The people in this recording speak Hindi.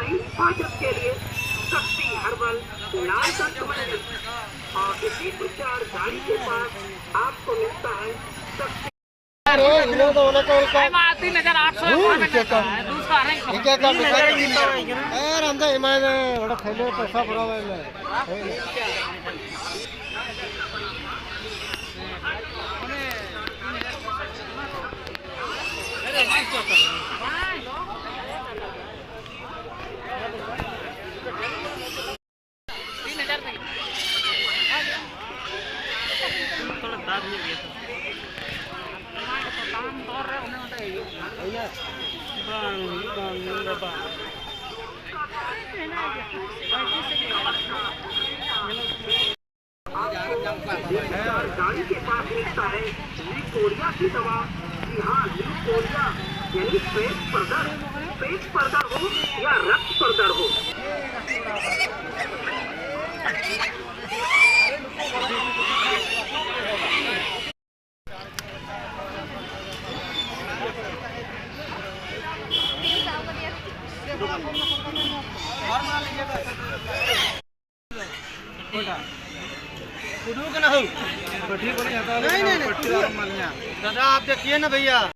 सही पाचक के लिए शक्ति हर्बल लाल दंत और इसी प्रचार गाड़ी के पास आपको मिलता है शक्ति। गाड़ी के पास मिलता है लिकोरिया की दवा। जी हाँ, लिकोरिया यानी पेट पर दर्द हो या रक्त पर दर्द हो। नहीं दादा आप देखिए ना भैया।